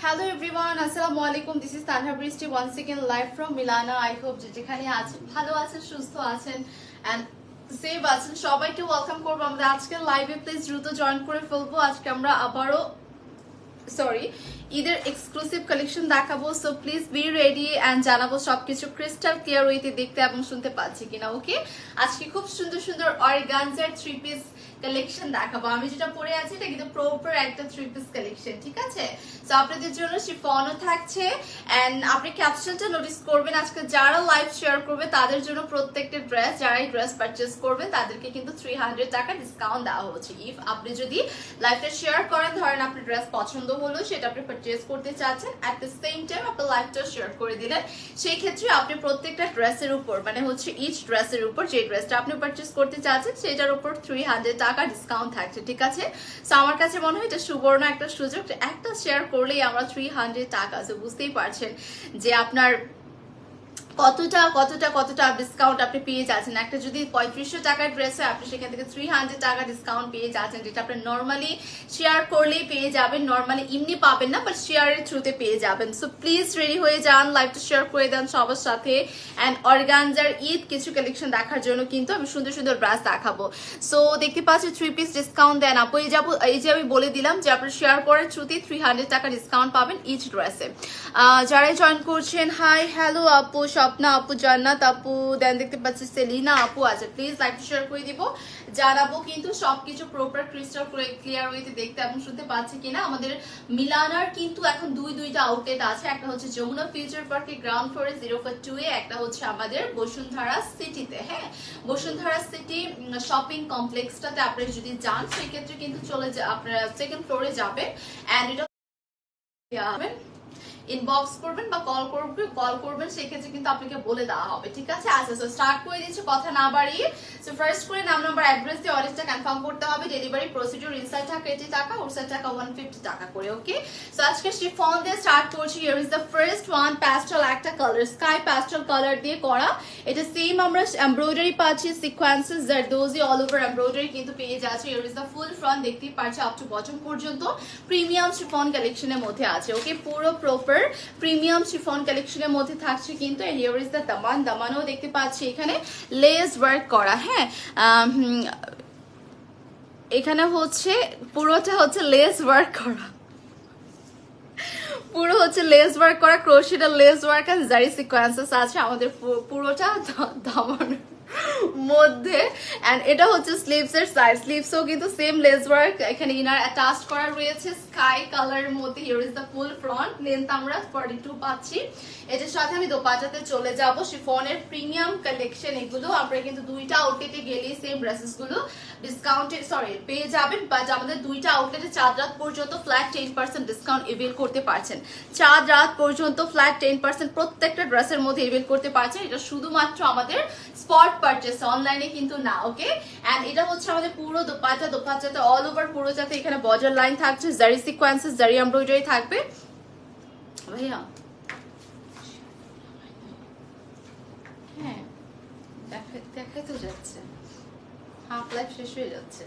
Hello everyone, Assalamu alaikum. This is Tanha Bristi once again live from Milana. I hope যেখানে আছেন ভালো আছেন, সুস্থ আছেন and সেভ আছেন সবাইকে ওয়েলকাম করব আমাদের আজকের লাইভে। প্লিজ দ্রুত জয়েন করে ফেলবো। আজকে আমরা আবারও ঈদের এক্সক্লুসিভ কালেকশন দেখাবো। So please be ready and জানাবো সবকিছু ক্রিস্টাল ক্লিয়ার ওয়েতে দেখতে এবং শুনতে পাচ্ছি কিনা। ওকে, আজকে খুব সুন্দর সুন্দর অর্গানজার থ্রি পিস কালেকশন দেখাবো। আমি যেটা পরে আছি এটা কিন্তু প্রপার একটা থ্রি পিস কালেকশন, ঠিক আছে? সো আপনাদের জন্য শিফনও থাকছে এন্ড আপনি ক্যাপশনটা নোটিস করবেন। আজকে যারা লাইভ শেয়ার করবে তাদের জন্য প্রত্যেকটা ড্রেস, যারা এই ড্রেস পারচেজ করবে তাদেরকে কিন্তু 300 টাকা ডিসকাউন্ট দেওয়া হচ্ছে। ইফ আপনি যদি লাইভটা শেয়ার করেন, ধরেন আপনার ড্রেস পছন্দ হলো, সেটা আপনি পারচেজ করতে চাচ্ছেন, এট দ্য সেম টাইম আপনি লাইভটা শেয়ার করে দিলেন, সেই ক্ষেত্রে আপনি প্রত্যেকটা ড্রেসের উপর মানে হচ্ছে ইচ ড্রেসের উপর যে ড্রেসটা আপনি পারচেজ করতে চাচ্ছেন সেটার উপর 300 টাকা ডিসকাউন্ট থাকছে, ঠিক আছে? সো আমার কাছে মনে হয় এটা সুবর্ণ একটা সুযোগ, একটা শেয়ার করলেই আমরা 300 টাকা। সো বুঝতেই পারছেন যে আপনার কতটা কতটা কতটা ডিসকাউন্ট আপনি পেয়ে যাচ্ছেন। একটা যদি 3500 টাকার ড্রেস হয় আপনি সেখান থেকে 300 টাকা ডিসকাউন্ট পেয়ে যাচ্ছেন, যেটা আপনি নর্মালি শেয়ার করলেই পেয়ে যাবেন। নর্মালি এমনি পাবেন না, বাট শেয়ারের থ্রুতে পেয়ে যাবেন। সো প্লিজ রেডি হয়ে যান, লাইভটা শেয়ার করে দেন সবার সাথে। অ্যান্ড অর্গানজার ঈদ কিছু কালেকশন দেখার জন্য কিন্তু আমি সুন্দর সুন্দর ড্রেস দেখাবো। সো দেখতে পাচ্ছি 3 পিস ডিসকাউন্ট দেন আপু। এই যে আমি বলে দিলাম যে আপনি শেয়ার করার থ্রুতে 300 টাকা ডিসকাউন্ট পাবেন ইচ ড্রেসে। যারাই জয়েন করছেন, হাই হ্যালো আপু, স্বপ্না আপু, জান্নাত আপু, দেন দেখতে পাচ্ছি সেলিনা আপু আছে। প্লিজ লাইভ শেয়ার করে দিব, জানাবো কিন্তু সবকিছু প্রপার ক্রিস্টাল ক্লিয়ার ওয়েতে দেখতে এবং শুনতে পাচ্ছি কিনা। আমাদের মিলানার কিন্তু এখন দুইটা আউটলেট আছে, একটা হচ্ছে যমুনা ফিউচার পার্কে গ্রাউন্ড ফ্লোরে 042 এ, একটা হচ্ছে আমাদের বসুন্ধরা সিটিতে। হ্যাঁ, বসুন্ধরা সিটি শপিং কমপ্লেক্সটাতে আপনি যদি যান সেই ক্ষেত্রে কিন্তু আপনারা সেকেন্ড ফ্লোরে যাবেন এন্ড এটা ইনবক্স করবেন বা কল করবেন, সেই ক্ষেত্রে কিন্তু আপনাকে বলে দেওয়া হবে, ঠিক আছে? আচ্ছা, সো স্টার্ট করে দিচ্ছি কথা না বাড়িয়ে। সো ফার্স্ট করে নাম নাম্বার অ্যাড্রেস দিয়ে অর্ডারটা কনফার্ম করতে হবে। ডেলিভারি প্রসিডিউর ইনসাইড টাকা 80 টাকা, আউটসাইড টাকা 150 টাকা করে। ওকে, সো আজকে শিফন দিয়ে স্টার্ট করছি। Here is the first one, pastel একটা কালার, স্কাই প্যাস্টেল কালার দিয়ে করা। এটা সেম আমরা এমব্রয়ডারি পাচ্ছি, sequences zardozi all over embroidery কিন্তু পেয়ে যাচ্ছে। Here is the full front, দেখতেই পাচ্ছি আপ টু বটম পর্যন্ত প্রিমিয়াম শিফন কালেকশনের মধ্যে আছে। ওকে, পুরো প্রপার প্রিমিয়াম শিফন কালেকশনের মধ্যে থাকছে কিন্তু। হিয়ার ইজ দ্য দামান, দামানও দেখতে পাচ্ছি এখানে লেস ওয়ার্ক করা। হ্যাঁ, এখানে হচ্ছে পুরোটা হচ্ছে লেস ওয়ার্ক করা, পুরো হচ্ছে লেস ওয়ার্ক করা, ক্রোশেটের লেস ওয়ার্ক আর জারি সিকোয়েন্সেস আছে আমাদের পুরোটা দামান মধ্যে। এন্ড এটা হচ্ছে স্লিভস এর সাইড, স্লিভসও কিন্তু সেম লেস ওয়ার্ক এখানে ইনার অ্যাটাচ করা রয়েছে স্কাই কালারের মধ্যে। Here is the full front, length আমরা 42 পাচ্ছি। এটার সাথে আমি দোপাট্টাতে চলে যাব। শিফনের প্রিমিয়াম কালেকশন এগুলো আপনারা কিন্তু দুইটা আউটলেটে গেলেই সেম ড্রেসেস গুলো ডিসকাউন্টে পেয়ে যাবেন, বাট আমাদের দুইটা আউটলেটে চাঁদ রাত পর্যন্ত ফ্ল্যাট 10% ডিসকাউন্ট এভেল করতে পারছেন। চাঁদ রাত পর্যন্ত ফ্ল্যাট 10% প্রত্যেকটা ড্রেসের মধ্যে এভেল করতে পারছেন। এটা শুধুমাত্র আমাদের স্পট পারচেস, অনলাইনে কিন্তু না। ওকে, এন্ড এটা হচ্ছে আমাদের পুরো দোপাট্টাতে অল ওভার পুরোটাতে এখানে বর্ডার লাইন থাকছে, জারি সিকোয়েন্সেস, জারি এমব্রয়ডারি থাকবে। ভাইয়া হ্যাঁ দেখাই তো যাচ্ছে, হাফ লাইফ শেষ হয়ে যাচ্ছে।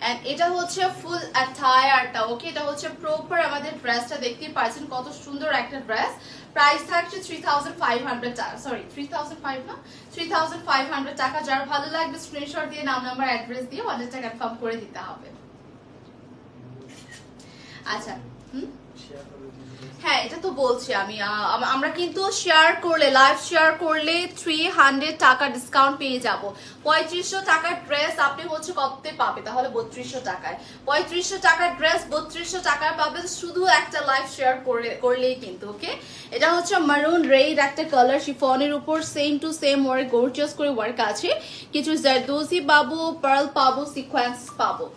এন্ড এটা হচ্ছে ফুল অ্যাটায়ারটা। ওকে, এটা হচ্ছে প্রপার আমাদের ড্রেসটা, দেখতেই পাচ্ছেন কত সুন্দর একটা ড্রেস। প্রাইস থাকছে 3500 টাকা, সরি 3005 না, 3500 টাকা। যার ভালো লাগবে স্ক্রিনশট দিয়ে নাম নাম্বার অ্যাড্রেস দিয়ে অর্ডারটা কনফার্ম করে দিতে হবে। আচ্ছা, হ্যাঁ এটা তো বলছি আমি, আমরা কিন্তু শেয়ার করলে, লাইভ শেয়ার করলে 300 টাকা ডিসকাউন্ট পেয়ে যাব। 3500 টাকার ড্রেস আপনি হচ্ছে কততে পাবে তাহলে? 3200 টাকায়। 3500 টাকার ড্রেস 3200 টাকায় পাবেন শুধু একটা লাইভ শেয়ার করলেই কিন্তু। ওকে, এটা হচ্ছে মারুন রেড একটা কালার, শিফনের উপর same to same work, gorgeous করে ওয়ার্ক আছে। কিছু জারদোজি পাবো, পার্ল পাবো, সিকোয়েন্স পাবো।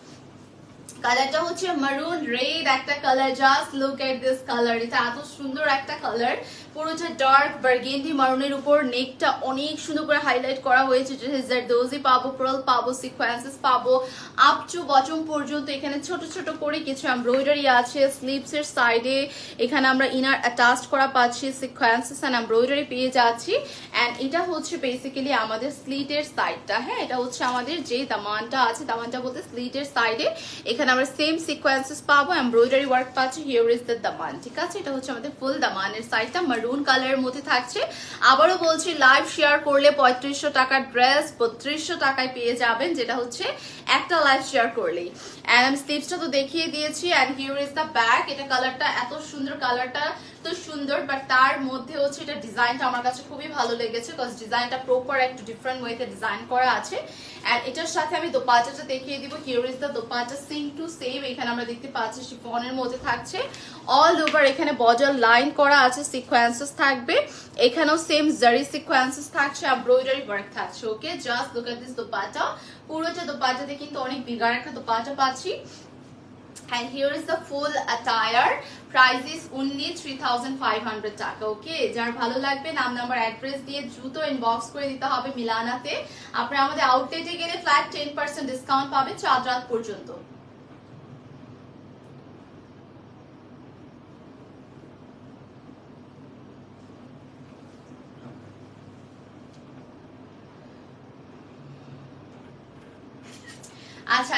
কালারটা হচ্ছে মারুন রেড একটা colour, just look at this colour. এটা এত সুন্দর একটা কালার, পুরোটা ডার্ক বার্গেন্ডি মারুনের উপর নেকটা অনেক সুন্দর করে হাইলাইট করা হয়েছে। জারদোজি পাবো, পার্ল পাবো, সিকোয়েন্সেস পাবো আপ টু বটম পর্যন্ত। এখানে ছোট ছোট করে কিছু এমব্রয়ডারি আছে স্লিভস এর সাইডে। এখানে আমরা ইনার অ্যাটাচ করা পাচ্ছি, সিকোয়েন্সেস এন্ড এমব্রয়ডারি পেয়ে যাচ্ছি। এন্ড এটা হচ্ছে বেসিক্যালি আমাদের স্লিটের সাইডটা। হ্যাঁ, এটা হচ্ছে আমাদের যে দামানটা আছে, দামানটা বলতে স্লিটের সাইডে এখানে আমরা সেম সিকোয়েন্সেস পাবো, এমব্রয়ডারি ওয়ার্ক পাচ্ছি। হিয়ার ইজ দ্য দামান, ঠিক আছে? এটা হচ্ছে আমাদের ফুল দামানের সাইডটা মারুন কালারের মধ্যে থাকছে। আবারও বলছি, লাইভ শেয়ার করলে 3500 টাকার ড্রেস 3200 টাকায় পেয়ে যাবেন, যেটা হচ্ছে একটা লাইভ শেয়ার করলেই। এন্ড আমি স্লিভসটা তো দেখিয়ে দিয়েছি। And here is the back. এটা কালারটা এত সুন্দর, কালারটা তো সুন্দর, বাট তার মধ্যে হচ্ছে এটা ডিজাইনটা আমার কাছে খুবই ভালো লেগেছে, বিকজ ডিজাইনটা প্রপার একটু ডিফারেন্ট ওয়েতে ডিজাইন করা আছে। এন্ড এটার সাথে আমি দোপাট্টাটা দেখিয়ে দিব। Here is the dupatta, same to same. এখানে আমরা দেখতে পাচ্ছি শিফনের মধ্যে থাকছে অল ওভার। এখানে বর্ডার লাইন করা আছে, সিকোয়েন্সেস থাকবে। এখানেও সেম জারি সিকোয়েন্সেস থাকছে, এমব্রয়ডারি ওয়ার্ক থাকছে। Okay, just look at this dupatta. পুরোটা দোপাট্টাতে কিন্তু অনেক বিগার একটা দোপাট্টা পাচ্ছি। And here is the full attire. Price is only 3500 টাকা। ওকে, যার ভালো লাগবে নাম নাম্বার অ্যাড্রেস দিয়ে দ্রুত ইনবক্স করে দিতে হবে মিলানাতে। আপনারা আমাদের আউটলেটে গেলে ফ্ল্যাট 10% ডিসকাউন্ট পাবেন চাঁদ রাত পর্যন্ত। আচ্ছা,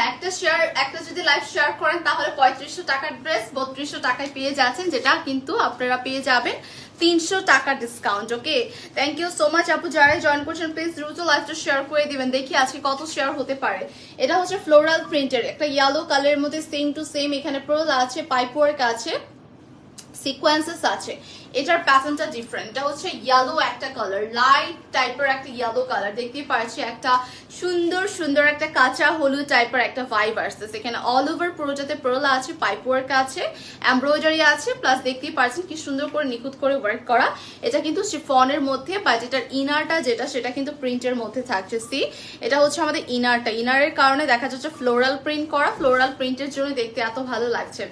একটা যদি লাইভ শেয়ার করেন তাহলে 3500 টাকার ড্রেস 3200 টাকায় পেয়ে যাচ্ছেন, যেটা কিন্তু আপনারা পেয়ে যাবেন 300 টাকা discount. Okay, thank you so much আপু। যারা জয়েন করছেন প্লিজ দ্রুত লাইভটা শেয়ার করে দিবেন। দেখি আজকে কত শেয়ার হতে পারে। এটা হচ্ছে ফ্লোরাল প্রিন্টের একটা ইয়েলো কালারের মধ্যে সেম টু সেম। এখানে পার্ল আছে, পাইপ ওয়ার্ক আছে, সিকোয়েন্সেস আছে। এটার প্যাটার্নটা ডিফারেন্ট। এটা হচ্ছে ইয়েলো একটা কালার, লাইট টাইপের একটা ইয়েলো কালার। দেখতেই পাচ্ছি একটা সুন্দর সুন্দর একটা কাঁচা হলুদ টাইপের একটা ভাইব আসছে। এখানে অল ওভার পুরোটাতে পার্ল আছে, পাইপ ওয়ার্ক আছে, এমব্রয়ডারি আছে, প্লাস দেখতেই পাচ্ছেন কি সুন্দর করে নিখুঁত করে ওয়ার্ক করা। এটা কিন্তু শিফনের মধ্যে, বাট এটার ইনারটা যেটা সেটা কিন্তু প্রিন্টের মধ্যে থাকছে। সি, এটা হচ্ছে আমাদের ইনারটা। ইনারের কারণে দেখা যাচ্ছে ফ্লোরাল প্রিন্ট করা, ফ্লোরাল প্রিন্টের জন্য দেখতে এত ভালো লাগছে।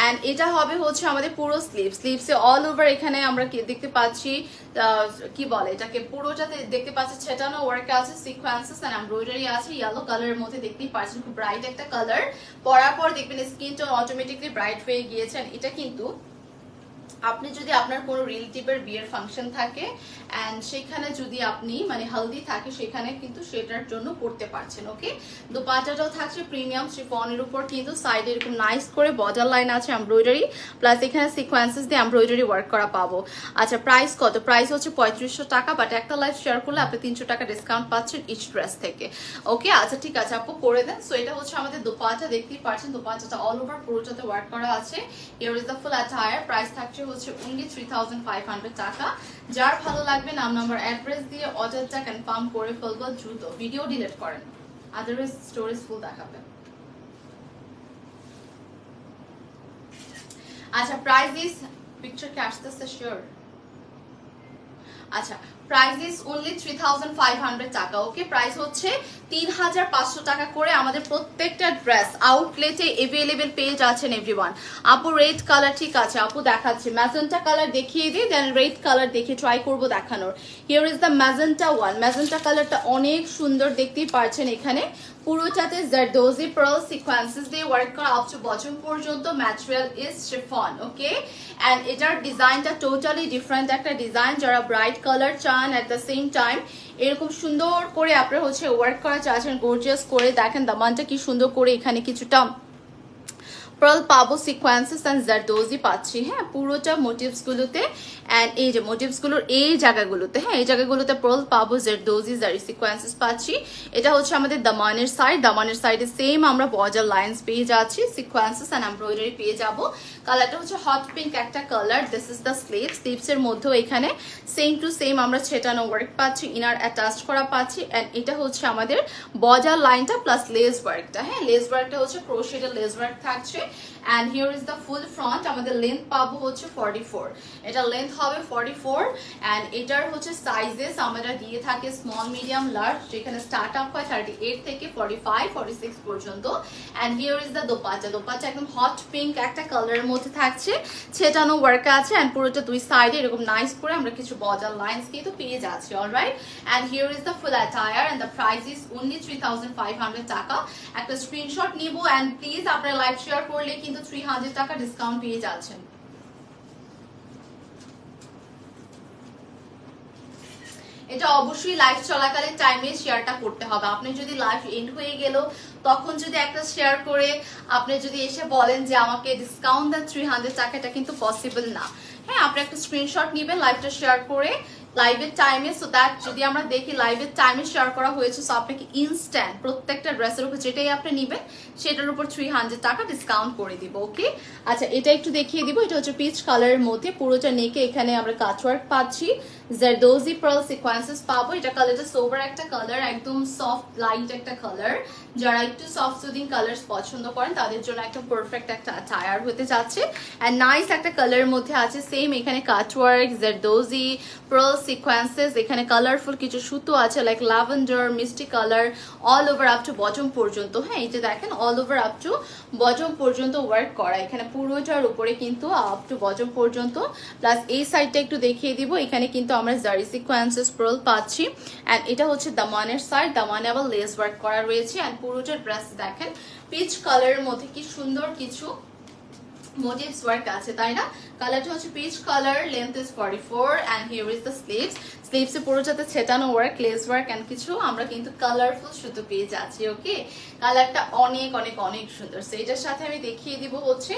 এন্ড এটা হবে হচ্ছে আমাদের পুরো স্লিভসে অল ওভার। এখানে আমরা দেখতে পাচ্ছি কি বলে এটাকে, পুরোটাতে দেখতে পাচ্ছি ছেটানো ওয়ার্ক আছে, সিকোয়েন্সেস এন্ড এমব্রয়ডারি আছে। ইয়েলো কালারের মধ্যে দেখতেই পাচ্ছেন, খুব ব্রাইট একটা কালার। পরার পর দেখবেন স্কিন টোন অটোমেটিকলি ব্রাইট হয়ে গিয়েছে। এটা কিন্তু আপনি যদি আপনার কোনো রিলেটিভের বিয়ের ফাংশন থাকে এন্ড সেখানে যদি আপনি মানে হালদি থাকে, সেখানে কিন্তু সেটার জন্য পড়তে পারছেন। ওকে, দোপাট্টাটাও থাকছে প্রিমিয়াম শিফনের উপর, কিন্তু সাইডে এরকম নাইস করে বর্ডার লাইন আছে, এমব্রয়ডারি প্লাস এখানে সিকোয়েন্সেস দিয়ে এমব্রয়ডারি ওয়ার্ক করা পাবো। আচ্ছা, প্রাইস কত? প্রাইস হচ্ছে 3500 টাকা, বাট একটা লাইভ শেয়ার করলে আপনি 300 টাকা ডিসকাউন্ট পাচ্ছেন ইচ ড্রেস থেকে। ওকে, আচ্ছা ঠিক আছে আপু, করে দেন। সো এটা হচ্ছে আমাদের দোপাট্টা, দেখতেই পাচ্ছেন দোপাট্টাটা অল ওভার পুরোটাতে ওয়ার্ক করা আছে। Here is the full attire. Price থাকছে হচ্ছে only 3500 টাকা। যার ভালো লাগবে নাম নাম্বার অ্যাড্রেস দিয়ে অর্ডারটা কনফার্ম করে ফেলবো দ্রুত। ভিডিও ডিলিট করেন, আদারওয়াইজ স্টোরেজ ফুল দেখাবে। আচ্ছা, প্রাইস ইজ পিকচার কে আসতেছে শিওর। আচ্ছা, প্রাইস ইজ অনলি 3500 টাকা। ওকে, প্রাইস হচ্ছে 3500 টাকা করে। আমাদের প্রত্যেকটা ড্রেস আউটলেটে এভেলেবেল পেয়ে যাচ্ছেন এভরিওয়ান। আপু রেড কালার, ঠিক আছে আপু দেখাচ্ছি। ম্যাজেন্টা কালার দেখিয়ে দিই, দেন রেড কালার দেখে ট্রাই করবো দেখানোর। Here is the magenta one. Magenta কালারটা অনেক সুন্দর, দেখতেই পাচ্ছেন এখানে পুরোটাতে জারদোজি পার্ল সিকোয়েন্সেস দিয়ে ওয়ার্ক করা আপ টু বটম পর্যন্ত। Material is chiffon. Okay, and এটার ডিজাইনটা টোটালি ডিফারেন্ট একটা ডিজাইন। যারা ব্রাইট কালার চান এট দ্য সেম টাইম এরকম সুন্দর করে আপনারা হচ্ছে ওয়ার্ক করা চাচ্ছেন গর্জিয়াস করে, দেখেন দামানটা কি সুন্দর করে এখানে কিছুটা পার্ল পাবো, সিকোয়েন্সেস এন্ড জারদোজি পাচ্ছি। হ্যাঁ, পুরোটা মোটিভস গুলোতে এন্ড এই যে মোটিভস গুলোর এই জায়গাগুলোতে, হ্যাঁ এই জায়গাগুলোতে পার্ল পাবো, জারদোজি জারি সিকোয়েন্সেস পাচ্ছি। এটা হচ্ছে আমাদের দামানের সাইড। দামানের সাইডে সেম আমরা বর্ডার লাইনস পেয়ে যাচ্ছি, সিকোয়েন্সেস এন্ড এমব্রয়ডারি পেয়ে যাবো। কালারটা হচ্ছে হট পিঙ্ক একটা colour. This is the sleeves. স্লিভসের মধ্যেও এখানে সেম টু সেম আমরা ছেটানো ওয়ার্ক পাচ্ছি, ইনার অ্যাটাচ করা পাচ্ছি। এন্ড এটা হচ্ছে আমাদের বর্ডার লাইনটা প্লাস লেস ওয়ার্কটা। হ্যাঁ, লেস ওয়ার্কটা হচ্ছে ক্রোশেটের লেস ওয়ার্ক থাকছে। And here is the full front. আমাদের লেন্থ পাবো হচ্ছে 44, এটা লেন্থ হবে 44 অ্যান্ড এটার হচ্ছে সাইজেস আমরা দিয়ে থাকে স্মল মিডিয়াম লার্জ, যেখানে স্টার্ট আপ হয় 38 থেকে 45 46 পর্যন্ত। And here is the dupatta. Dupatta একদম হট পিঙ্ক একটা কালারের মধ্যে থাকছে, ছেটানো ওয়ার্ক আছে অ্যান্ড পুরোটা দুই সাইডে এরকম নাইস করে আমরা কিছু বর্ডার লাইনস কিন্তু পেয়ে যাচ্ছি। Alright, and here is the full attire and the price is only 3500 টাকা। একটা স্ক্রিনশট নিব অ্যান্ড প্লিজ আপনারা লাইভ শেয়ার করলে কিন্তু 300 টাকা ডিসকাউন্ট পেয়ে যাচ্ছেন। এটা অবশ্যই লাইভ চলাকালীন টাইমে শেয়ারটা করতে হবে। আপনি যদি লাইভ এন্ড হয়ে গেল তখন যদি একটা শেয়ার করে আপনি যদি এসে বলেন যে আমাকে ডিসকাউন্ট দেন 300 টাকা, এটা কিন্তু পসিবল না। হ্যাঁ, আপনি একটা স্ক্রিনশট নেবেন লাইভটা শেয়ার করে লাইভের টাইমে, সো দ্যাট যদি আমরা দেখি লাইভের টাইমে শেয়ার করা হয়েছে, সো আপনাকে ইনস্ট্যান্ট প্রত্যেকটা ড্রেসের উপর যেটাই আপনি নেবেন সেটার উপর 300 টাকা ডিসকাউন্ট করে দিব। ওকে, আচ্ছা এটা একটু দেখিয়ে দিব। এটা হচ্ছে পিচ কালারের মধ্যে, পুরোটা নেকে এখানে আমরা কাটওয়ার্ক পাচ্ছি, জারদোজি পার্ল সিকোয়েন্সেস পাবো। এটা কালারটা সোবার একটা কালার, একদম সফট লাইট একটা কালার। যারা একটু সফট সুদিং কালার্স পছন্দ করেন তাদের জন্য একদম পারফেক্ট একটা টায়ার হতে যাচ্ছে। অ্যান্ড নাইস একটা কালারের মধ্যে আছে, সেম এখানে কাটওয়ার্ক, জারদোজি পার্ল সিকোয়েন্সেস, এখানে কালারফুল কিছু সুতো আছে লাইক ল্যাভেন্ডার, মিষ্টি colour, all over up to bottom পর্যন্ত। হ্যাঁ, এই যে দেখেন all over up to bottom পর্যন্ত ওয়ার্ক করা, এখানে পুরোটার উপরে কিন্তু আপ টু বটম পর্যন্ত। প্লাস এই সাইডটা একটু দেখিয়ে দিব, এখানে কিন্তু আমরা জারি সিকোয়েন্সেস পার্ল পাচ্ছি। অ্যান্ড এটা হচ্ছে দামানের সাইড, দামানে আবার লেস ওয়ার্ক করা রয়েছে। অ্যান্ড পুরোটা ড্রেস দেখেন পিচ কালারের মধ্যে কি সুন্দর কিছু মোটিভস ওয়ার্ক আছে, তাই না? কালারটা হচ্ছে peach colour, length is 44 and here is the sleeves. স্লিভসে পুরোটাতে ছেটানো ওয়ার্ক, লেস ওয়ার্ক এন্ড কিছু আমরা কিন্তু কালারফুল সুতো পেয়ে যাচ্ছি। ওকে, কালারটা অনেক অনেক অনেক সুন্দর। সো এটার সাথে আমি দেখিয়ে দিব হচ্ছে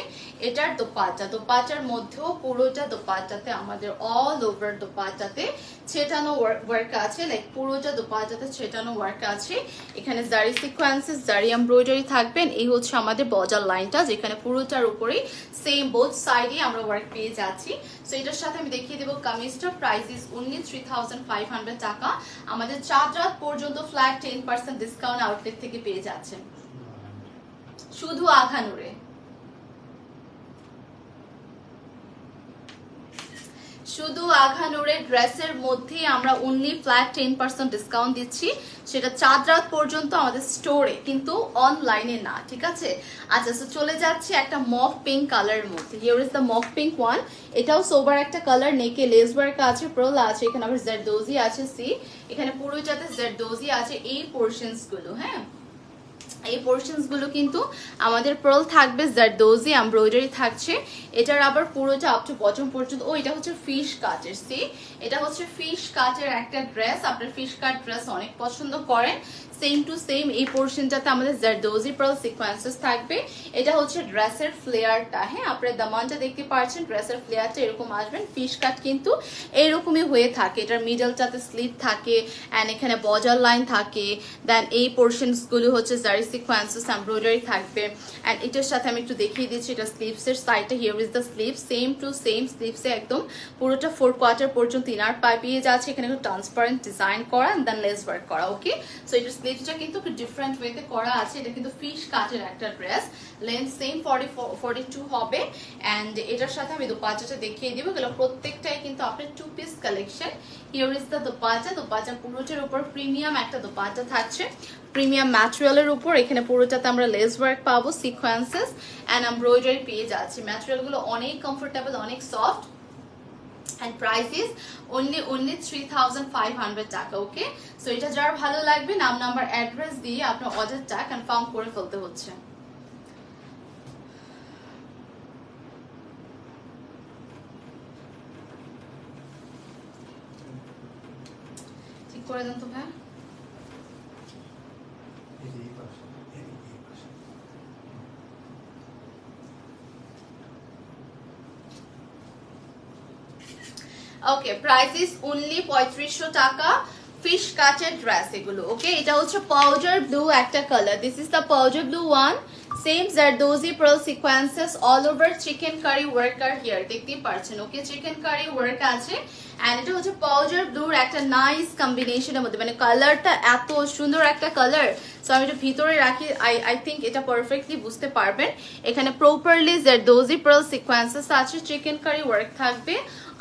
এটার দোপাট্টা। দোপাট্টার মধ্যেও পুরোটা দোপাট্টাতে আমাদের অল ওভার দোপাট্টাতে ছেটানো ওয়ার্ক আছে, লাইক পুরোটা দোপাট্টাতে ছেটানো ওয়ার্ক আছে। এখানে জারি সিকোয়েন্সেস, জারি এমব্রয়ডারি থাকবেন। এই হচ্ছে আমাদের বর্ডার লাইনটা, যেখানে পুরোটার উপরেই সেম বোথ সাইডে আমরা ওয়ার্ক পেয়ে যাচ্ছি। সো এটার সাথে আমি দেখিয়ে দেবো কামিজটা। প্রাইস ইজ অনলি 3500 টাকা। আমাদের 4 রাত পর্যন্ত ফ্ল্যাট 10% ডিসকাউন্ট আউটলেট থেকে পেয়ে যাচ্ছেন, শুধু আখানুরে। শুধু আখানুরের ড্রেসের মধ্যে আমরা অনলি ফ্ল্যাট 10% ডিসকাউন্ট দিচ্ছি, সেটা 4 রাত পর্যন্ত আমাদের স্টোরে, কিন্তু অনলাইনে না। ঠিক আছে, আচ্ছা সো চলে যাচ্ছি একটা মফ পিঙ্ক কালারের মধ্যে। Here is the mauve pink one. এটাও সোবার একটা কালার, নেকে লেস ওয়ার্ক আছে, পার্ল আছে, এখানে আবার জারদোজি আছে। সি এখানে পুরোটাতে জারদোজি আছে এই পোরশনস গুলো। হ্যাঁ, এই পোরশনস গুলো কিন্তু আমাদের পার্ল থাকবে, জারদোজি এমব্রয়ডারি থাকছে। এটার আবার পুরোটা আপ টু বটম পর্যন্ত। ও এটা হচ্ছে ফিশ কাটের। সি এটা হচ্ছে ফিশ কাটের একটা ড্রেস, আপনার ফিশ কাট ড্রেস অনেক পছন্দ করেন। সেম টু সেম এই পোরশনটাতে আমাদের জারদোজি পার্ল সিকোয়েন্সেস থাকবে। এটা হচ্ছে ড্রেসের ফ্লেয়ারটা। হ্যাঁ, আপনার দামানটা দেখতে পাচ্ছেন, ড্রেসের ফ্লেয়ারটা এরকম আসবেন। ফিশ কাট কিন্তু এরকমই হয়ে থাকে, এটার মিডলটাতে স্লিপ থাকে অ্যান্ড এখানে বর্ডার লাইন থাকে। দেন এই পোরশনস গুলো হচ্ছে জারি সিকোয়েন্সেস এমব্রয়ডারি থাকবে। অ্যান্ড এটার সাথে আমি একটু দেখিয়ে দিচ্ছি এটা স্লিভসের সাইডটা। Here is the sleeve, same to same স্লিভসে একদম পুরোটা 4 কোয়ার্টার পর্যন্ত ইনার পাই পেয়ে যাচ্ছে। এখানে একটু ট্রান্সপারেন্ট ডিজাইন করা অ্যান্ড দেন লেস ওয়ার্ক করা। ওকে, সো এটা স্লিভসটা কিন্তু একটু ডিফারেন্ট ওয়েতে করা আছে। এটা কিন্তু ফিশ কাটের একটা ড্রেস, লেন্থ সেম 42 হবে। অ্যান্ড এটার সাথে আমি দোপাট্টাটা দেখিয়ে দিব। এগুলো প্রত্যেকটাই কিন্তু আপনার 2 piece collection. Here is the dupatta. Dupatta পুরোটার উপর প্রিমিয়াম একটা দোপাট্টা থাকছে, প্রিমিয়াম ম্যাটেরিয়ালের উপর। এখানে পুরোটাতে আমরা লেস ওয়ার্ক পাবো, সিকোয়েন্সেস এন্ড এমব্রয়ডারি পেয়ে যাচ্ছি। ম্যাটেরিয়াল গুলো অনেক কমফোর্টেবল, অনেক soft. and price is only 3500 টাকা। ওকে, সো এটা যার ভালো লাগবে নাম নাম্বার অ্যাড্রেস দিয়ে আপনার অর্ডারটা কনফার্ম করে ফেলতে হচ্ছে। ঠিক করে দেন তো ভাই। ওকে, প্রাইস ইজ অনলি 3500 টাকা। ফিশ কাটের ড্রেস এগুলো। ওকে, এটা হচ্ছে পাউডার ব্লু একটা colour. This is the powder blue one. Same zardozi pearl sequences all over chikankari work আর হিয়ার দেখতেই পাচ্ছেন ওকে চিকেন কারি ওয়ার্ক আছে এন্ড এটা হচ্ছে পাউডার ব্লুর একটা নাইস কম্বিনেশনের মধ্যে মানে কালারটা এত সুন্দর একটা কালার সো আমি এটা ভিতরে রাখি আই থিঙ্ক এটা পারফেক্টলি বুঝতে পারবেন এখানে প্রপারলি জারদোজি পার্ল সিকোয়েন্সেস আছে চিকেন কারি ওয়ার্ক থাকবে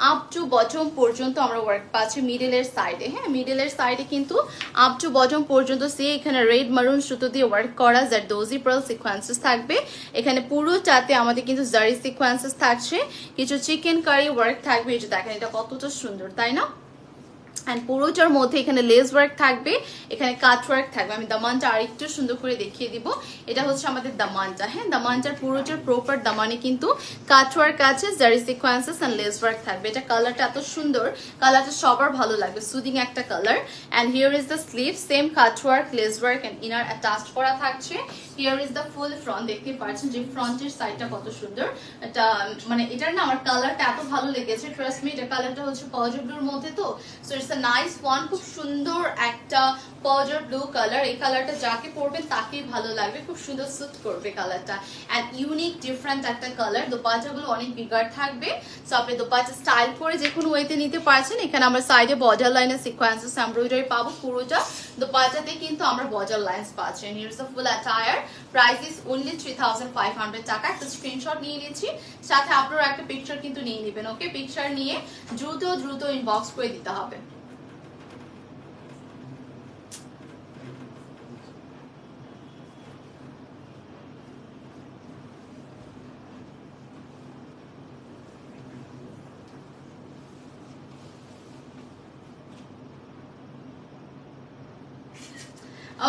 আপ টু বটম পর্যন্ত আমরা ওয়ার্ক পাচ্ছি মিডলের সাইডে হ্যাঁ মিডলের সাইডে কিন্তু আপ টু বটম পর্যন্ত সে এখানে রেড মারুন সুতো দিয়ে ওয়ার্ক করা জারদোজি পার্ল সিকোয়েন্সেস থাকবে এখানে পুরোটাতে আমাদের কিন্তু জারি সিকোয়েন্সেস থাকছে কিছু চিকেন কারি ওয়ার্ক থাকবে এই যে দেখেন এটা কতটা সুন্দর তাই না এন্ড পুরোটার মধ্যে এখানে লেস ওয়ার্ক থাকবে এখানে কাট ওয়ার্ক থাকবে আমি দামানটা আরেকটু সুন্দর করে দেখিয়ে দিব এটা হচ্ছে আমাদের দামানটা হ্যাঁ দামানটার পুরোটার প্রপার দামানে কিন্তু কাট ওয়ার্ক আছে জারি সিকোয়েন্সেস এন্ড লেস ওয়ার্ক থাকবে এটা কালারটা এত সুন্দর কালারটা সবার ভালো লাগবে সুদিং একটা colour and here is the sleeve same cut work lace work and inner attached করা থাকছে here is the full front দেখতে পাচ্ছেন যে ফ্রন্টের সাইডটা কত সুন্দর এটা মানে এটার না আমার কালারটা এত ভালো লেগেছে ট্রাস্ট মি এটা কালারটা হচ্ছে পাউডার ব্লুর মধ্যে তো so it's a nice one খুব সুন্দর একটা পাউডার ব্লু কালার এই কালারটা যাকে পরবেন তাকেই ভালো লাগবে খুব সুন্দর স্যুট করবে কালারটা এন্ড ইউনিক ডিফারেন্ট একটা কালার দোপাট্টাগুলো অনেক বিগার থাকবে সো আপনি দোপাট্টা স্টাইল করে যে কোনো ওয়েতে নিতে পারছেন এখানে আমরা সাইডে বর্ডার লাইনে সিকোয়েন্সেস এমব্রয়ডারি পাবো পুরোটা দোপাট্টাতে কিন্তু আমরা বর্ডার লাইনস পাচ্ছি here is the full attire price is only 3500 টাকা একটা স্ক্রিনশট নিয়ে নিয়েছি সাথে আপনারা একটা পিকচার কিন্তু নিয়ে নেবেন ওকে পিকচার নিয়ে দ্রুত ইনবক্স করে দিতে হবে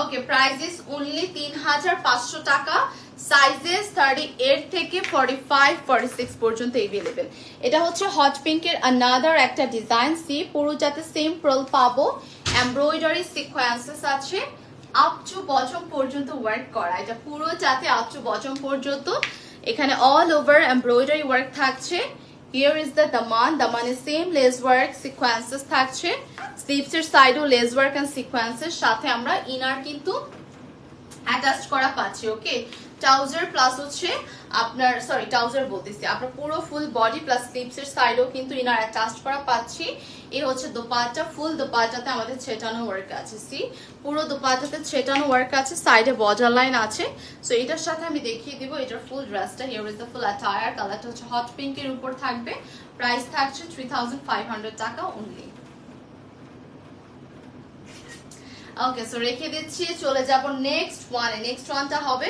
ওকে প্রাইস ইজ অনলি 3500 টাকা সাইজেস 38 থেকে 45 46 পর্যন্ত अवेलेबल এটা হচ্ছে হট পিঙ্কের অ্যানাদার একটা ডিজাইন সি পুরোটাতে সেম পার্ল পাবো এমব্রয়ডারি সিকোয়েন্সেস আছে আপ টু বটম পর্যন্ত ওয়ার্ক করা এটা পুরোটাতে আপ টু বটম পর্যন্ত এখানে অল ওভার এমব্রয়ডারি ওয়ার্ক থাকছে Here is the daman. Daman is same lace work sequences থাকছে sleeves এর সাইডেও lace work and sequences সাথে আমরা ইনার কিন্তু অ্যাটাচড করা পাচ্ছি ওকে ট্রাউজার প্লাস হচ্ছে আপনার সরি ট্রাউজার বলতেছি আপনার পুরো ফুল বডি প্লাস স্লিভস এর সাইডেও কিন্তু ইনার অ্যাটাচড করা পাচ্ছি এই হচ্ছে দোপাট্টা ফুল দোপাট্টাতে আমাদের ছেটানো ওয়ার্ক আছে সি পুরো দোপাট্টাতে ছেটানো ওয়ার্ক আছে সাইডে বর্ডার লাইন আছে সো এটার সাথে আমি দেখিয়ে দিব এটার ফুল ড্রেসটা here is the full attire কালারটা হচ্ছে হট পিঙ্কের উপর থাকবে প্রাইস থাকছে 3500 টাকা অনলি ওকে সো রেখে দিচ্ছি চলে যাব নেক্সট ওয়ানটা হবে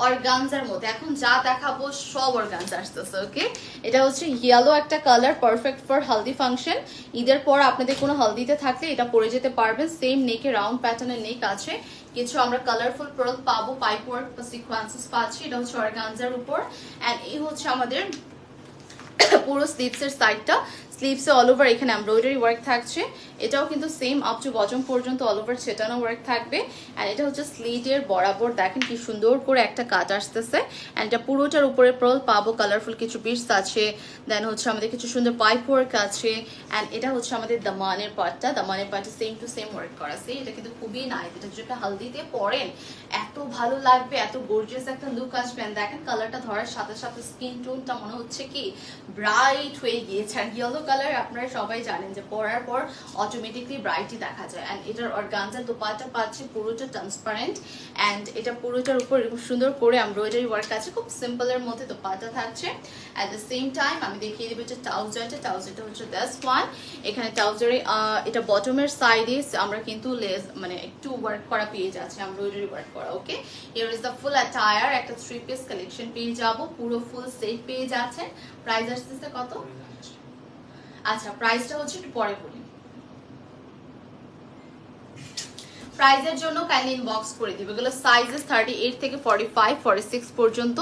অর্গানজার মধ্যে এখন যা দেখাবো সব অর্গানজা আসতেছে ওকে এটা হচ্ছে ইয়েলো একটা colour perfect for haldi function ঈদের পর আপনাদের কোনো হলদিতে থাকলে এটা পরে যেতে পারবেন সেম নেকে রাউন্ড প্যাটার্নের নেক আছে কিছু আমরা কালারফুল পার্ল পাবো পাইপ ওয়ার্ক বা সিকোয়েন্সেস পাচ্ছি এটা হচ্ছে অর্গানজার উপর এন্ড এই হচ্ছে আমাদের পুরো স্লিভস এর সাইডটা স্লিভসে অল ওভার এখানে এমব্রয়ডারি ওয়ার্ক থাকছে এটাও কিন্তু সেম আপ টু বটম পর্যন্ত অল ওভার ছেটানো ওয়ার্ক থাকবে এন্ড এটা হচ্ছে স্লিটের বরাবর দেখেন কি সুন্দর করে একটা কাট আসতেছে এন্ড এটা পুরোটার উপরে পার্ল পাবো কালারফুল কিছু বিটস আছে দেন হচ্ছে আমাদের কিছু সুন্দর পাইপ ওয়ার্ক আছে এন্ড এটা হচ্ছে আমাদের দামানের পার্টটা সেম টু সেম ওয়ার্ক করা আছে এটা কিন্তু খুবই নাইস এটা যদি হালদিতে পরেন এত ভালো লাগবে এত গর্জিয়াস একটা লুক আসবে এন্ড দেখেন কালারটা ধরার সাথে সাথে স্কিন টোনটা মনে হচ্ছে কি ব্রাইট হয়ে গিয়েছে আর ইয়েলো কালার আপনারা সবাই জানেন যে পরার পর অটোমেটিকলি ব্রাইটই দেখা যায় এন্ড এটার অর্গানজা দোপাট্টা পাচ্ছি পুরোটা ট্রান্সপারেন্ট এন্ড এটা পুরোটার উপর খুব সুন্দর করে এমব্রয়ডারি ওয়ার্ক আছে খুব সিম্পল এর মধ্যে দোপাট্টা থাকছে এট দ্য সেম টাইম আমি দেখিয়ে দেবো যে ট্রাউজারটা হচ্ছে দিস ওয়ান এখানে ট্রাউজারে এটা বটমের সাইডে আমরা কিন্তু লেস মানে একটু ওয়ার্ক করা পেয়ে যাচ্ছে এমব্রয়ডারি ওয়ার্ক করা ওকে here is the full attire একটা 3 পিস কালেকশন পেয়ে যাব পুরো ফুল সেট পেয়ে যাচ্ছেন প্রাইস আসছে কত আচ্ছা প্রাইসটা হচ্ছে একটু পরে বলি প্রাইজের জন্য কাইন্ডলি ইনবক্স করে দিবে এগুলো সাইজেস 38 থেকে 45 46 পর্যন্ত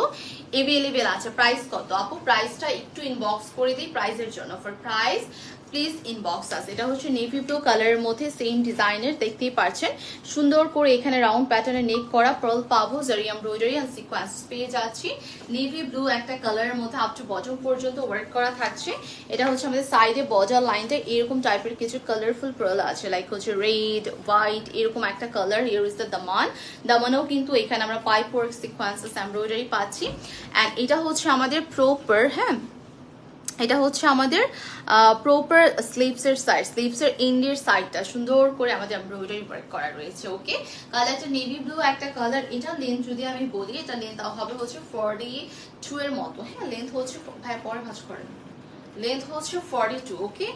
এভেলেবেল আছে। প্রাইস কত আপু? প্রাইসটা একটু ইনবক্স করে দিই প্রাইসের জন্য। ফর প্রাইস প্লিজ ইনবক্স আস। এটা হচ্ছে নেভি ব্লু কালারের মধ্যে সেম ডিজাইনের, দেখতেই পাচ্ছেন সুন্দর করে এখানে রাউন্ড প্যাটার্নে নেক করা পার্ল পাবো, জারি এমব্রয়ডারি এন্ড সিকোয়েন্স পেয়ে যাচ্ছি। নেভি ব্লু একটা কালারের মধ্যে আপ টু বটম পর্যন্ত ওয়ার্ক করা থাকছে। এটা হচ্ছে আমাদের সাইডে বর্ডার লাইনটা এরকম টাইপের কিছু কালারফুল পার্ল আছে, লাইক হচ্ছে রেড, হোয়াইট, এরকম একটা কালার। হিয়ার ইজ দ্য দামান। দামানেও কিন্তু এখানে আমরা পাইপ ওয়ার্ক, সিকোয়েন্সেস, এমব্রয়ডারি পাচ্ছি। অ্যান্ড এটা হচ্ছে আমাদের প্রপার, হ্যাঁ এটা হচ্ছে আমাদের প্রপার স্লিভসের সাইড, স্লিভসের এন্ডের সাইডটা সুন্দর করে আমাদের এমব্রয়ডারি ওয়ার্ক করা রয়েছে। ওকে, কালারটা নেভি ব্লু একটা কালার। এটা লেন্থ যদি আমি বলি, এটা লেন্থ হবে হচ্ছে 42 এর মতো। হ্যাঁ, লেন্থ হচ্ছে, ভাই পরে ভাঁজ করেন, লেন্থ হচ্ছে 42। ওকে,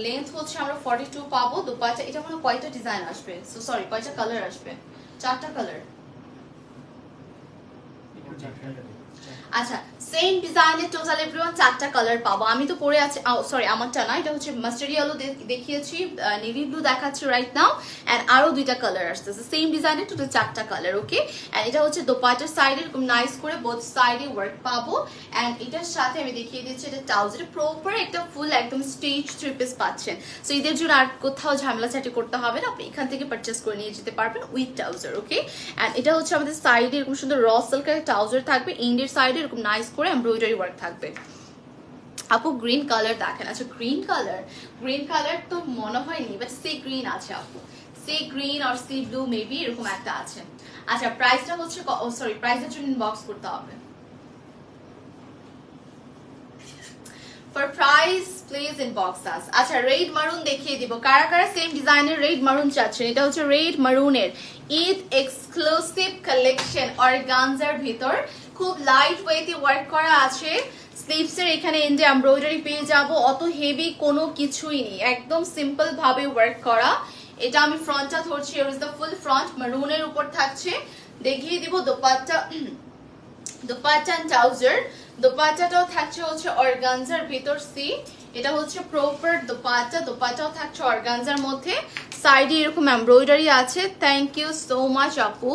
লেন্থ হচ্ছে আমরা 42 পাবো। দোপাট্টা এটা মানে কয়টা ডিজাইন আসবে, সো সরি কয়টা কালার আসবে? 4টা কালার। আচ্ছা, সেম ডিজাইনের টোটাল এভরিওয়ান 4টা কালার পাবো। আমি তো পরে আছি, সরি আমারটা না, এটা হচ্ছে মাস্টার্ড ইয়েলো দেখিয়েছি, নেভি ব্লু দেখাচ্ছি রাইট নাও, এন্ড আরো 2টা কালার আসতেছে সেম ডিজাইনের, টোটাল 4টা কালার। ওকে, এন্ড এটা হচ্ছে দোপাট্টার সাইডে এরকম নাইস করে বোথ সাইডে ওয়ার্ক পাবো। এন্ড এটার সাথে আমি দেখিয়ে দিচ্ছি এটা ট্রাউজার, প্রপার একটা ফুল একদম স্টেজ 3 পিস পাচ্ছেন। সো এদের জন্য আর কোথাও ঝামেলা চাটি করতে হবে না, আপনি এখান থেকে পারচেস করে নিয়ে যেতে পারবেন উইথ ট্রাউজার। ওকে, এন্ড এটা হচ্ছে আমাদের সাইডে এরকম সুন্দর র সিল্কের ট্রাউজার থাকবে, ইন্ডের সাইডে এরকম নাইস করে এমব্রয়ডারি ওয়ার্ক থাকবে। আপু গ্রিন কালার দেখেন। আচ্ছা, গ্রিন কালার তো মনে হয়নি, বাট সি গ্রিন আছে আপু, সি গ্রিন আর সি ব্লু মেবি এরকম একটা আছে। আচ্ছা, প্রাইসটা হচ্ছে, সরি প্রাইসের জন্য ইনবক্স করতে হবে। ফর প্রাইস প্লিজ ইনবক্স আস। আচ্ছা, রেড মারুন দেখিয়ে দিব, কারা কারা সেম ডিজাইনের রেড মারুন চাচ্ছেন। এটা হচ্ছে রেড মারুনের ঈদ এক্সক্লুসিভ কালেকশন, অর্গানজার ভিতর খুব লাইট ওয়েতে ওয়ার্ক করা আছে। স্লিভসের এখানে এন্ডে এমব্রয়ডারি পেয়ে যাব, অত হেভি কোনো কিছুই নেই, একদম সিম্পল ভাবে ওয়ার্ক করা। এটা আমি ফ্রন্টটা ধরছি, ইজ দ্য ফুল ফ্রন্ট, মারুনের উপর থাকছে। দেখিয়ে দিব দোপাট্টা, দোপাট্টা এন্ড ট্রাউজার। দোপাট্টাটাও থাকছে হচ্ছে অর্গানজার ভিতর, সি এটা হচ্ছে প্রপার দোপাট্টা, দোপাট্টাও থাকছে অর্গানজার মধ্যে, সাইডে এরকম এমব্রয়ডারি আছে। থ্যাংক ইউ সো মাচ আপু,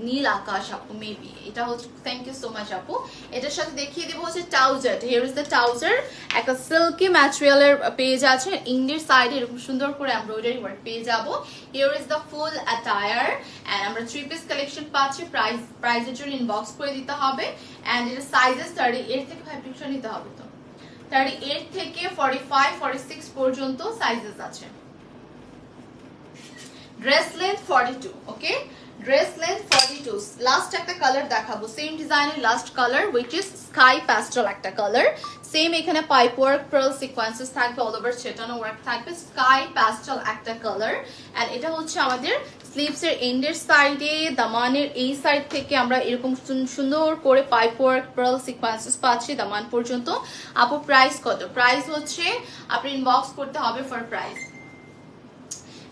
নীল আকাশ আপু মেবি এটা হচ্ছে, থ্যাংক ইউ সো মাচ আপু। এটার সাথে দেখিয়ে দেবো হচ্ছে trouser, here is the trouser, একটা সিল্কি ম্যাটেরিয়ালের পেজ আছে, ইন্ডির সাইডে এরকম সুন্দর করে এমব্রয়ডারি ওয়ার্ক পেয়ে যাবো। Here is the full attire, and আমরা 3 পিস কালেকশন পাচ্ছি। প্রাইসের জন্য ইনবক্স করে দিতে হবে। এন্ড এটা সাইজেস 38 থেকে 5 পিকচার নিতে হবে, তো 38 থেকে 45 46 পর্যন্ত সাইজেস আছে। Dress length 42। ওকে, ড্রেস লেন্থ 42। লাস্ট একটা কালার দেখাবো, সেম ডিজাইনের last colour, which is sky pastel একটা কালার। সেম এখানে পাইপ ওয়ার্ক, পার্ল সিকোয়েন্সেস থাকবে, অল ওভার ছেটানো ওয়ার্ক থাকবে, স্কাই প্যাস্টেল একটা কালার। এন্ড এটা হচ্ছে আমাদের স্লিভসের এন্ডের সাইডে, দামানের এই সাইড থেকে আমরা এরকম সুন্দর করে পাইপ ওয়ার্ক, পার্ল সিকোয়েন্সেস পাচ্ছি দামান পর্যন্ত। আপু প্রাইস কত? প্রাইস হচ্ছে আপনি ইনবক্স করতে হবে ফর প্রাইস।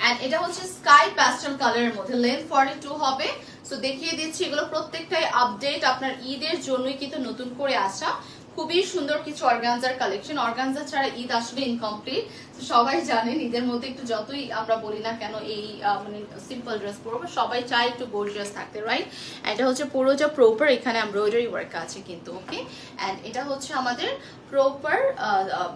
এন্ড এটা হচ্ছে স্কাই প্যাস্টেল কালারের মধ্যে, লেন্থ 42 হবে। সো দেখিয়ে দিচ্ছি, এগুলো প্রত্যেকটাই আপডেট, আপনার ঈদের জন্যই কিন্তু নতুন করে আসা খুবই সুন্দর কিছু অর্গানজার কালেকশন। অর্গানজা ছাড়া ঈদ আসলে ইনকমপ্লিট, সবাই জানেন। ঈদের মধ্যে একটু যতই আমরা বলি না কেন এই মানে সিম্পল ড্রেস পরবো, সবাই চাই একটু গর্জিয়াস থাকতে, রাইট? এটা হচ্ছে পুরোটা প্রপার, এখানে এমব্রয়ডারি ওয়ার্ক আছে কিন্তু। ওকে, এন্ড এটা হচ্ছে আমাদের প্রপার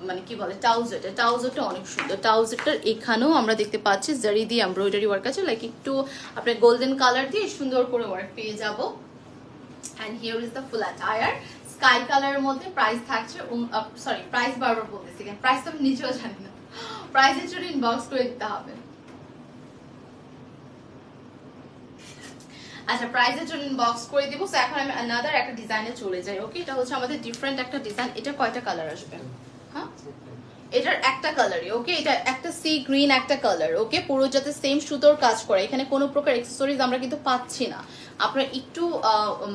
মানে কি বলে ট্রাউজারটা, ট্রাউজারটা অনেক সুন্দর। ট্রাউজারটার এখানেও আমরা দেখতে পাচ্ছি জারি দিয়ে এমব্রয়ডারি ওয়ার্ক আছে, লাইক একটু আপনার গোল্ডেন কালার দিয়ে সুন্দর করে ওয়ার্ক পেয়ে যাবো। And here is the full attire, sky কালারের মধ্যে। প্রাইস থাকছে, সরি প্রাইস বারবার বলতেছি, প্রাইস তো আমি নিজেও জানি না, প্রাইসের জন্য ইনবক্স করে দিতে হবে। আচ্ছা, প্রাইসের জন্য ইনবক্স করে দিব। সো এখন আমি আনাদার একটা ডিজাইনে চলে যাই। ওকে, এটা হচ্ছে আমাদের ডিফারেন্ট একটা ডিজাইন। এটা কয়টা কালার আসবে? হ্যাঁ, এটার একটা কালারই। ওকে, এটা একটা সি গ্রিন একটা কালার। ওকে, পুরো যাতে সেম সুতোর কাজ করে, এখানে কোনো প্রকার অ্যাকসেসরিজ আমরা কিন্তু পাচ্ছি না। আপনারা একটু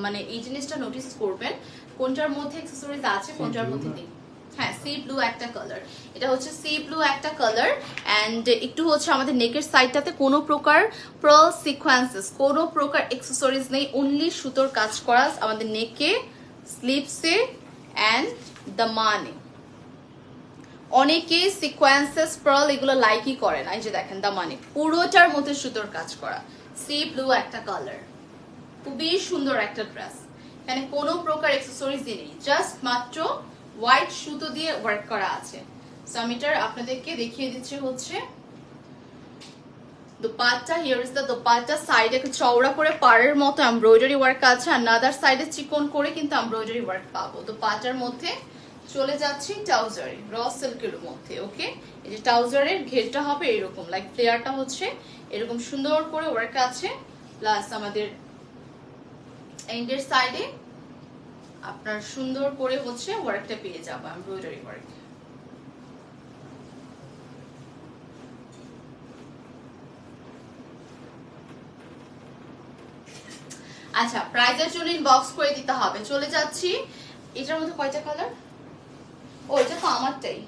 মানে এই জিনিসটা নোটিস করবেন, কোনটার মধ্যে অ্যাকসেসরিজ আছে, কোনটার মধ্যে নেই। হ্যাঁ, সি ব্লু একটা কালার, এটা হচ্ছে সি ব্লু একটা কালার। এন্ড একটু হচ্ছে আমাদের নেকের সাইডটাতে কোনো প্রকার পার্ল সিকোয়েন্সেস, কোনো প্রকার অ্যাকসেসরিজ নেই, অনলি সুতোর কাজ করা আমাদের নেকে, স্লিভসে এন্ড দামানে। অনেকে সিকোয়েন্সেস, পার্ল এগুলো লাইকই করে না। এই যে দেখেন দামানে পুরোটার মধ্যে সুতোর কাজ করা, সি ব্লু একটা কালার, খুবই সুন্দর একটা ড্রেস। এখানে কোনো প্রকার অ্যাকসেসরিজ নেই, জাস্ট মাত্র হোয়াইট সুতো দিয়ে ওয়ার্ক করা আছে। সো আমি এটার আপনাদেরকে দেখিয়ে দিচ্ছি হচ্ছে dupatta. Here is the dupatta. সাইডে চওড়া করে পাড়ের মতো এমব্রয়ডারি ওয়ার্ক আছে, আর নাদার সাইডে চিকন করে কিন্তু এমব্রয়ডারি ওয়ার্ক পাবো। দুপাট্টার মধ্যে চলে যাচ্ছি ট্রাউজারে, র সিল্কের মধ্যে। ওকে, এই যে ট্রাউজারের ঘেরটা হবে এরকম, লাইক ফ্লেয়ারটা হচ্ছে এরকম সুন্দর করে ওয়ার্ক আছে। প্লাস আমাদের এন্ডের সাইডে আপনার সুন্দর করে হচ্ছে ওয়ার্কটা পেয়ে যাবো, এমব্রয়ডারি ওয়ার্ক। আচ্ছা, প্রাইজের জন্য ইনবক্স করে দিতে হবে। চলে যাচ্ছি, এটার মধ্যে কয়টা কালার? ও, এটা তো আমারটাই,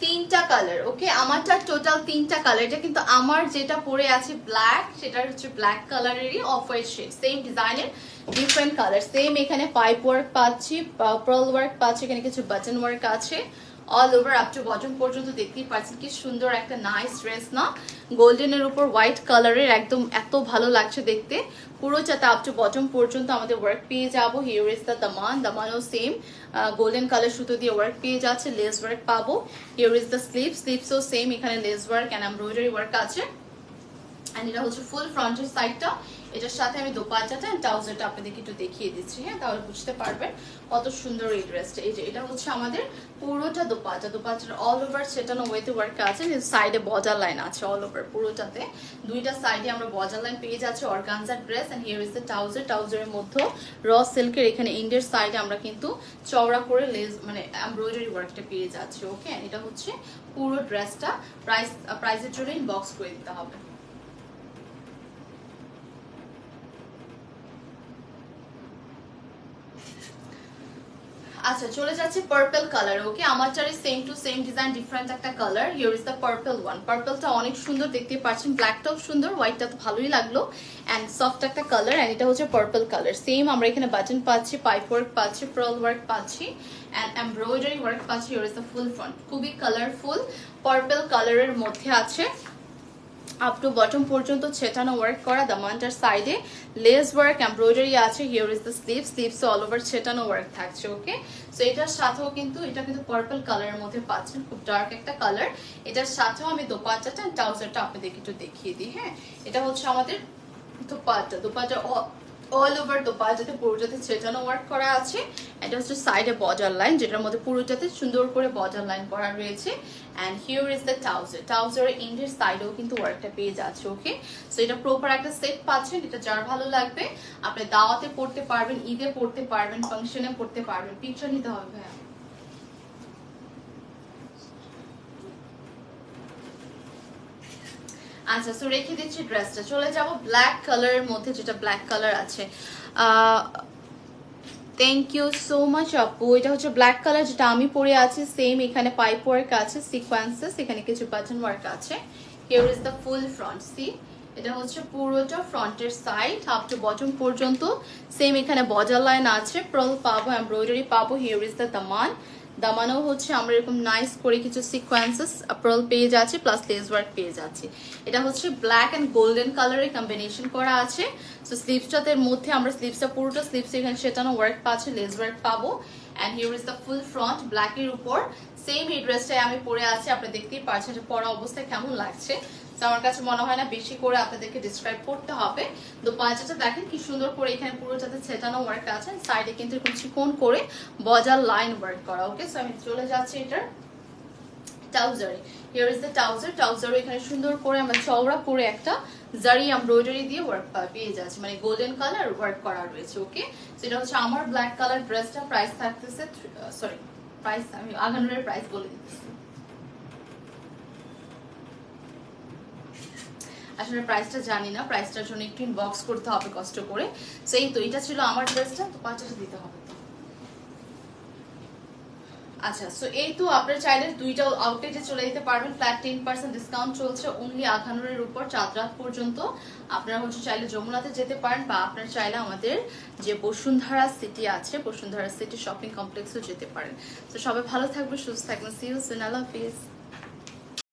তিনটা কালার। ওকে, আমারটা টোটাল তিনটা কালার। এটা কিন্তু আমার যেটা পরে আছে ব্ল্যাক, সেটা হচ্ছে ব্ল্যাক কালারেরই অফ হোয়াইট শেড, সেম ডিজাইনের ডিফারেন্ট কালার। সেম এখানে পাইপ ওয়ার্ক পাচ্ছি, পার্ল ওয়ার্ক পাচ্ছি, এখানে কিছু বাটন ওয়ার্ক আছে all over up to bottom পর্যন্ত। দেখতেই পাচ্ছেন কি সুন্দর একটা নাইস ড্রেস না, গোল্ডেনের উপর হোয়াইট কালারের, একদম এত ভালো লাগছে দেখতে। পুরোটাতে আপ টু বটম পর্যন্ত আমাদের ওয়ার্ক পেয়ে যাবো। হিয়ার ইজ দ্য দামান, দামানও সেম গোল্ডেন কালার সুতো দিয়ে ওয়ার্ক পেয়ে যাচ্ছে, লেস ওয়ার্ক পাবো। হিয়ার ইজ দ্য স্লিভ, স্লিভসও সেম, এখানে lace work and embroidery work আছে। এন্ড এটা হচ্ছে ফুল ফ্রন্টের সাইডটা। এটার সাথে আমি দোপাট্টাটা এন্ড ট্রাউজারটা আপনাদেরকে একটু দেখিয়ে দিচ্ছি, হ্যাঁ, তাহলে বুঝতে পারবেন কত সুন্দর এই ড্রেসটা। এই যে এটা হচ্ছে আমাদের পুরোটা দোপাট্টা, দোপাট্টার অল ওভার সেটানো ওয়েতে ওয়ার্ক আছে, সাইডে বর্ডার লাইন আছে অল ওভার পুরোটাতে। দুইটা সাইডে আমরা বর্ডার লাইন পেয়ে যাচ্ছি, অর্গানজার dress. And here is the trouser, ট্রাউজারের মধ্যে র সিল্কের এখানে ইন্ডের সাইডে আমরা কিন্তু চওড়া করে লেস মানে এমব্রয়ডারি ওয়ার্কটা পেয়ে যাচ্ছি। ওকে, এটা হচ্ছে পুরো ড্রেসটা। প্রাইসের জন্য ইনবক্স করে দিতে হবে। আচ্ছা, চলে যাচ্ছে পার্পল কালার। ওকে, আমারটারে same to same design, different একটা colour. Here is the purple one. পার্পলটা অনেক সুন্দর দেখতে পাচ্ছেন, ব্ল্যাকটাও সুন্দর, হোয়াইটটা তো ভালোই লাগলো এন্ড সফট একটা কালার। এন্ড এটা হচ্ছে পার্পল কালার। সেম আমরা এখানে বাটন পাচ্ছি, পাইপ ওয়ার্ক পাচ্ছি, পার্ল ওয়ার্ক পাচ্ছি এন্ড এমব্রয়ডারি ওয়ার্ক পাচ্ছি। Here is the full front, খুবই কালারফুল পার্পল কালারের মধ্যে আছে, আপ টু বটম পর্যন্ত ছেটানো ওয়ার্ক করা। দামানটার সাইডে লেস ওয়ার্ক এমব্রয়ডারি আছে। Here is the sleeve, sleeves all over ছেটানো ওয়ার্ক থাকছে। ওকে, সো এটার সাথেও কিন্তু এটা কিন্তু পার্পল কালারের মধ্যে পাচ্ছেন, খুব ডার্ক একটা কালার। এটার সাথেও আমি দোপাট্টাটা এন্ড ট্রাউজারটা আপনাদেরকে একটু দেখিয়ে দিই। হ্যাঁ, এটা হচ্ছে আমাদের দোপাট্টা, দোপাট্টা অল ওভার দোপাট্টাতে পুরোটাতে ছেটানো ওয়ার্ক করা আছে। এটা হচ্ছে সাইডে বর্ডার লাইন, যেটার মধ্যে পুরোটাতে সুন্দর করে বর্ডার লাইন করা রয়েছে। And here is the trouser, ট্রাউজারের ইন্ডের সাইডেও কিন্তু ওয়ার্কটা পেয়ে যাচ্ছে। ওকে, সো এটা প্রপার একটা সেট পাচ্ছেন। এটা যার ভালো লাগবে আপনি দাওয়াতে পড়তে পারবেন, ঈদে পড়তে পারবেন, ফাংশনে পড়তে পারবেন। পিকচার নিতে হবে ভাইয়া। আচ্ছা, সো রেখে দিচ্ছি ড্রেসটা। চলে যাব ব্ল্যাক কালারের মধ্যে, যেটা ব্ল্যাক কালার আছে। থ্যাংক ইউ সো মাচ আপু। এটা হচ্ছে ব্ল্যাক কালার, যেটা আমি পরে আছি। সেম এখানে পাইপ ওয়ার্ক আছে, সিকোয়েন্সেস, এখানে কিছু বাটন ওয়ার্ক আছে। Here is the full front, see এটা হচ্ছে পুরোটা ফ্রন্টের সাইড আপ টু বটম পর্যন্ত। সেম এখানে বর্ডার লাইন আছে, পার্ল পাবো, এমব্রয়ডারি পাবো। হিয়ার ইজ দ্য দামান, দামানও হচ্ছে আমরা এরকম নাইস করে কিছু সিকোয়েন্সেস পার্ল পেয়ে যাচ্ছি, প্লাস লেস ওয়ার্ক পেয়ে যাচ্ছি। এটা হচ্ছে ব্ল্যাক এন্ড গোল্ডেন কালারের কম্বিনেশন করা আছে। সো স্লিভসটার মধ্যে আমরা স্লিভসটা পুরোটা স্লিভস এখানে সেটানো ওয়ার্ক পাচ্ছি, লেস ওয়ার্ক পাবো। And here is the full front ব্ল্যাকের উপর। সেম এই ড্রেসটাই আমি পরে আছি, আপনারা দেখতেই পাচ্ছেন যে পরা অবস্থায় কেমন লাগছে। আমার কাছে মনে হয় না বেশি করে আপনাদেরকে ডিসক্রাইব করতে হবে। দোপাট্টাটা দেখেন কি সুন্দর করে এখানে পুরোটাতে ছেটানো ওয়ার্ক আছে, সাইডে কিন্তু এরকম চিকন করে বর্ডার লাইন ওয়ার্ক করা। ওকে, সো আমি চলে যাচ্ছি এটার ট্রাউজারে। হিয়ার ইজ দ্য ট্রাউজার, ট্রাউজারও এখানে সুন্দর করে আমরা চওড়া করে একটা জারি এমব্রয়ডারি দিয়ে ওয়ার্ক পেয়ে যাচ্ছে, মানে গোল্ডেন কালার ওয়ার্ক করা রয়েছে। ওকে, সেটা হচ্ছে আমার ব্ল্যাক কালার ড্রেসটা। প্রাইস থাকতেছে, সরি প্রাইস আমি আগানোর প্রাইস বলে দিতেছি। আসলে প্রাইসটা জানি না, প্রাইসটার জন্য একটু ইনবক্স করতে হবে কষ্ট করে। সেই তো এটা ছিল আমার ড্রেসটা, তো 5টা দিতে হবে। আচ্ছা, সো এই তো আপনারা চাইলে দুইটা আউটলেটে চলে যেতে পারবেন। ফ্ল্যাট 10% ডিসকাউন্ট চলছে অনলি আখানুরের উপর, চাঁদ রাত পর্যন্ত। আপনারা হচ্ছে চাইলে যমুনাতে যেতে পারেন, বা আপনারা চাইলে আমাদের যে বসুন্ধরা সিটি আছে, বসুন্ধরা সিটি শপিং কমপ্লেক্সেও যেতে পারেন। তো সবাই ভালো থাকবে, সুস্থ থাকবেন। সি ইউ সুন, আল্লাহ হাফিজ।